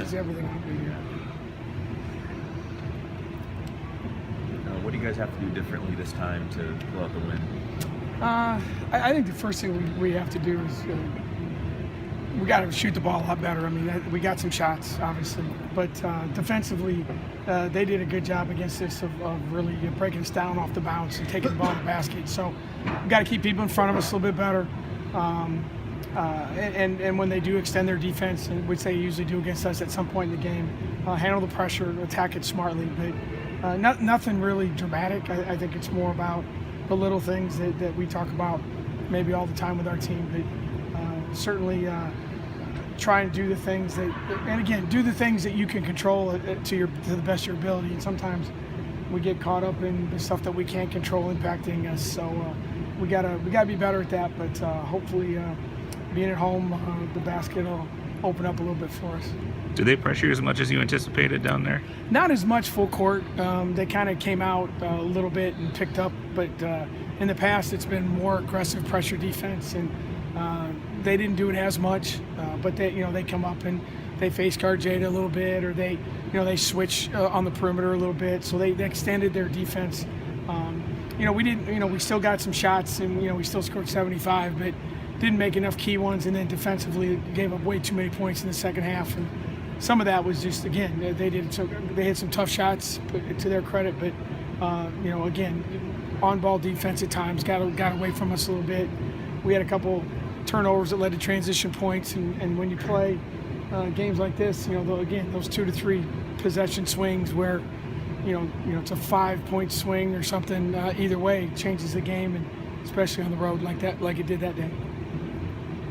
has everything to be here. What do you guys have to do differently this time to pull out the win? I think the first thing we have to do is we got to shoot the ball a lot better. I mean, we got some shots, obviously, but defensively, they did a good job against us of really breaking us down off the bounce and taking the ball to the basket. So we got to keep people in front of us a little bit better. And when they do extend their defense, which they usually do against us at some point in the game, handle the pressure, attack it smartly. But nothing really dramatic. I think it's more about the little things that we talk about maybe all the time with our team. But certainly try and do the things do the things that you can control to the best of your ability. And sometimes we get caught up in the stuff that we can't control impacting us. So we gotta be better at that. But hopefully, being at home, the basket will open up a little bit for us. Do they pressure you as much as you anticipated down there? Not as much full court. They kind of came out a little bit and picked up, but in the past it's been more aggressive pressure defense, and they didn't do it as much. But they come up and they face guard Jada a little bit, or they switch on the perimeter a little bit. So they extended their defense. We didn't. We still got some shots, and we still scored 75, but didn't make enough key ones. And then defensively gave up way too many points in the second half. And some of that was just, again, they had some tough shots, to their credit, but again, on-ball defense at times got away from us a little bit. We had a couple turnovers that led to transition points, and when you play games like this, again, those 2 to 3 possession swings where it's a 5-point swing or something, either way changes the game, and especially on the road like it did that day.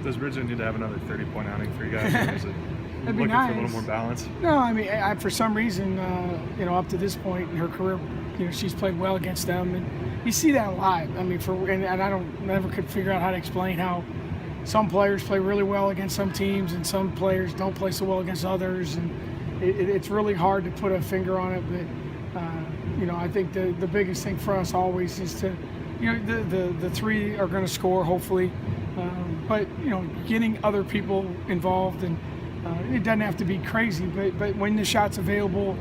Does Bridget need to have another 30-point outing for you guys? Or is it That'd be looking nice. for a little more balance? No, I mean, for some reason, up to this point in her career, she's played well against them, and you see that a lot. I mean, and I never could figure out how to explain how some players play really well against some teams and some players don't play so well against others, and it's really hard to put a finger on it. But I think the biggest thing for us always is to, the three are going to score hopefully, but getting other people involved, and it doesn't have to be crazy, but when the shot's available,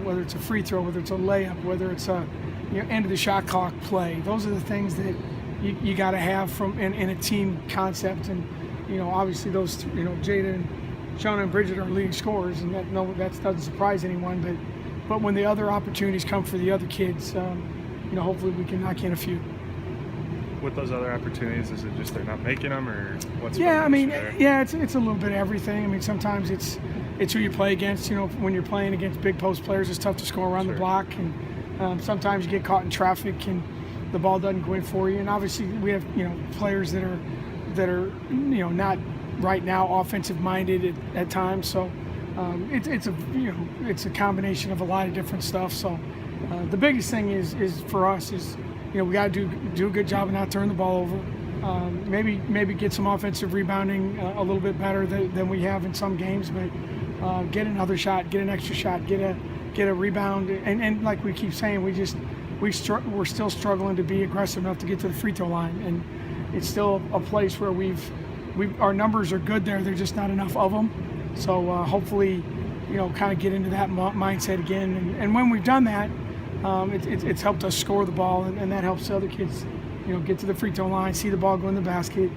whether it's a free throw, whether it's a layup, whether it's a end of the shot clock play, those are the things that you got to have in a team concept. And obviously those Jada and Shauna and Bridget are leading scorers, and that doesn't surprise anyone. But when the other opportunities come for the other kids, hopefully we can knock in a few. With those other opportunities, is it just they're not making them, or what's? Yeah, I mean, it's a little bit of everything. I mean, sometimes it's who you play against. When you're playing against big post players, it's tough to score around the block, and sometimes you get caught in traffic and the ball doesn't go in for you. And obviously, we have players that are not right now offensive minded at times. So it's a combination of a lot of different stuff. So the biggest thing is for us is. We got to do a good job of not turning the ball over. Maybe get some offensive rebounding a little bit better than we have in some games, but get another shot, get an extra shot, get a rebound, and like we keep saying, we're still struggling to be aggressive enough to get to the free throw line, and it's still a place where our numbers are good there. There's just not enough of them. So hopefully, kind of get into that mindset again, and when we've done that. It's helped us score the ball, and that helps the other kids, get to the free throw line, see the ball go in the basket,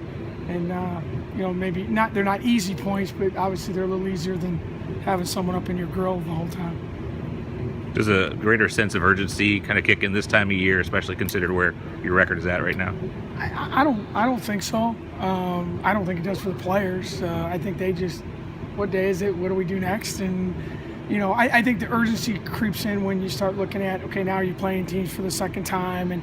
and maybe they're not easy points, but obviously they're a little easier than having someone up in your grill the whole time. Does a greater sense of urgency kind of kick in this time of year, especially considered where your record is at right now? I don't think so. I don't think it does for the players. I think they just, what day is it? What do we do next? And I think the urgency creeps in when you start looking at, okay, now you're playing teams for the second time, and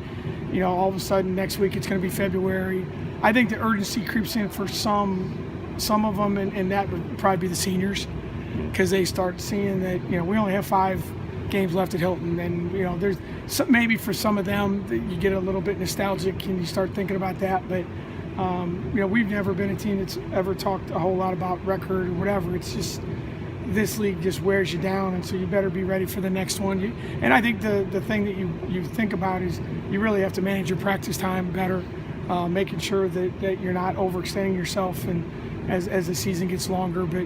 all of a sudden next week it's going to be February. I think the urgency creeps in for some of them, and that would probably be the seniors, because they start seeing that we only have 5 games left at Hilton, and there's maybe for some of them that you get a little bit nostalgic and you start thinking about that, but we've never been a team that's ever talked a whole lot about record or whatever. It's just this league just wears you down, and so you better be ready for the next one. And I think the thing that you think about is you really have to manage your practice time better, making sure that you're not overextending yourself and as the season gets longer. But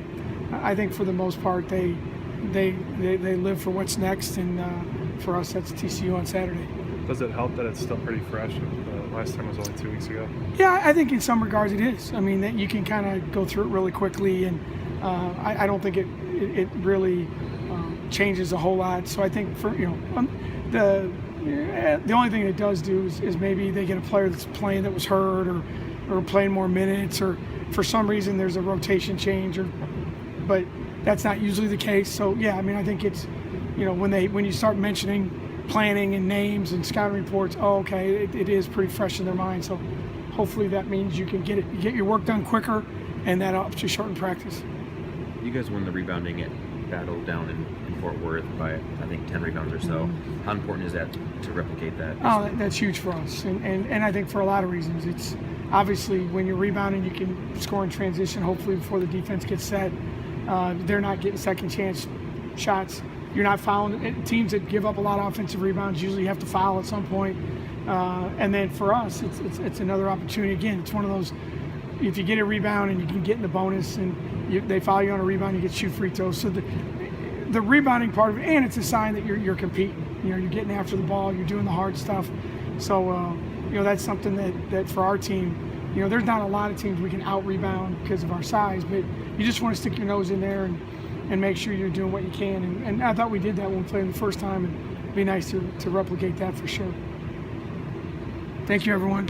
I think for the most part they live for what's next, and for us that's TCU on Saturday. Does it help that it's still pretty fresh? The last time was only 2 weeks ago. Yeah, I think in some regards it is. I mean, that you can kind of go through it really quickly, and I don't think it really changes a whole lot. So I think for the only thing it does do is maybe they get a player that's playing that was hurt or playing more minutes, or for some reason there's a rotation change, but that's not usually the case. So yeah, I mean, I think it's when you start mentioning planning and names and scouting reports, okay, it is pretty fresh in their mind. So hopefully that means you can get your work done quicker, and that helps you shorten practice. You guys won the rebounding battle down in Fort Worth by, I think, 10 rebounds or so. Mm-hmm. How important is that to replicate that? Oh, that's huge for us, and I think for a lot of reasons. It's obviously when you're rebounding, you can score in transition, hopefully before the defense gets set. They're not getting second chance shots. You're not fouling. Teams that give up a lot of offensive rebounds usually have to foul at some point. And then for us, it's another opportunity. Again, it's one of those, if you get a rebound and you can get in the bonus and they foul you on a rebound, you get to shoot free throws. So the rebounding part of it, and it's a sign that you're competing. You're getting after the ball, you're doing the hard stuff. So that's something that for our team, there's not a lot of teams we can out rebound because of our size, but you just want to stick your nose in there and make sure you're doing what you can. And I thought we did that when we played the first time, and it'd be nice to replicate that for sure. Thank you, everyone.